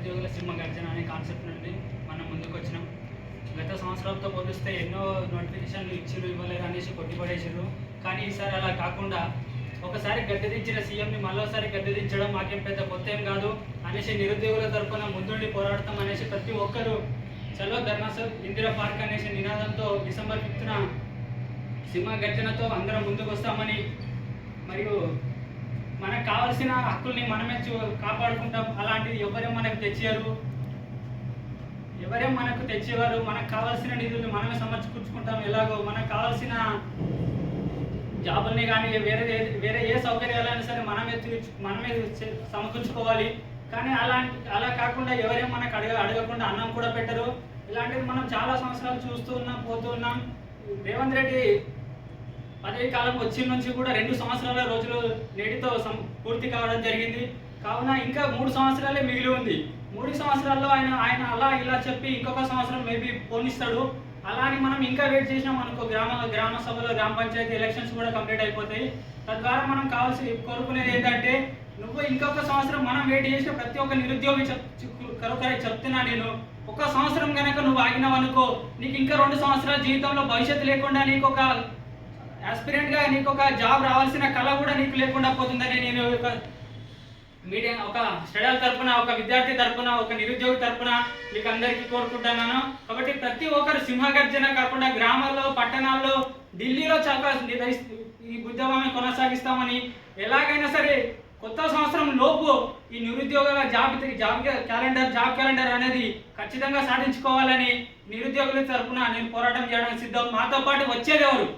నిరుద్యోగుల సింహ గర్జన అనే కాన్సెప్ట్ నుండి మనం ముందుకు వచ్చినాం. గత సంవత్సరాలతో పోలిస్తే ఎన్నో నోటిఫికేషన్లు ఇచ్చిరు, ఇవ్వలేదు అనేసి కొట్టిపడేసారు. కానీ ఈసారి అలా కాకుండా ఒకసారి గద్దెదించిన సీఎంని మరోసారి గద్దెదించడం మాకేం పెద్ద కొత్త ఏం కాదు అనేసి నిరుద్యోగుల తరఫున ముందుండి పోరాడతాం అనేసి ప్రతి ఒక్కరూ చలో ధర్నాసల్ ఇందిరా పార్క్ అనేసి నినాదంతో డిసెంబర్ 5న సింహ గర్జనతో అందరం ముందుకు వస్తామని, మరియు మనకు కావాల్సిన హక్కుల్ని మనమే కాపాడుకుంటాం. అలాంటిది ఎవరేం మనకు తెచ్చేవారు, మనకు కావాల్సిన నిధుల్ని మనమే సమర్చుకుంటాం. ఎలాగో మనకు కావాల్సిన జాబుల్ని కానీ వేరే ఏ సౌకర్యాలైనా సరే మనమే సమకూర్చుకోవాలి. కానీ అలా కాకుండా ఎవరేం మనకు అడగకుండా అన్నం కూడా పెట్టరు. ఇలాంటివి మనం చాలా సంవత్సరాలు పోతూ ఉన్నాం. రేవంత్ రెడ్డి పదవి కాలం వచ్చిన నుంచి కూడా 2 సంవత్సరాల రోజులు నేటితో పూర్తి కావడం జరిగింది. కావున ఇంకా 3 సంవత్సరాలే మిగిలి ఉంది. 3 సంవత్సరాల్లో ఆయన అలా ఇలా చెప్పి ఇంకొక సంవత్సరం మేబీ పోనిస్తాడు. అలా అని మనం ఇంకా వెయిట్ చేసినాం అనుకో, గ్రామ సభలో గ్రామ పంచాయతీ ఎలక్షన్స్ కూడా కంప్లీట్ అయిపోతాయి. తద్వారా మనం కోరుకునేది ఏంటంటే, నువ్వు ఇంకొక సంవత్సరం మనం వెయిట్ చేసిన ప్రతి ఒక్క నిరుద్యోగి చెప్తున్నా నేను, ఒక సంవత్సరం కనుక నువ్వు ఆగినావు అనుకో, నీకు ఇంకా 2 సంవత్సరాల జీవితంలో భవిష్యత్తు లేకుండా నీకు ఒక ఆస్పిరెంట్గా నీకు ఒక జాబ్ రావాల్సిన కళ కూడా నీకు లేకుండా పోతుందని నేను ఒక స్టూడెంట్ తరపున, ఒక విద్యార్థి తరపున, ఒక నిరుద్యోగి తరపున మీకు అందరికీ కోరుకుంటున్నాను. కాబట్టి ప్రతి ఒక్కరు సింహగర్జన కాకుండా గ్రామాల్లో, పట్టణాల్లో, ఢిల్లీలో ఈ ఉద్యమాన్ని కొనసాగిస్తామని, ఎలాగైనా సరే కొత్త సంవత్సరం లోపు ఈ నిరుద్యోగుల జాబ్ క్యాలెండర్ అనేది ఖచ్చితంగా సాధించుకోవాలని నిరుద్యోగుల తరపున నేను పోరాటం చేయడానికి సిద్ధం. మాతో పాటు వచ్చేది ఎవరు?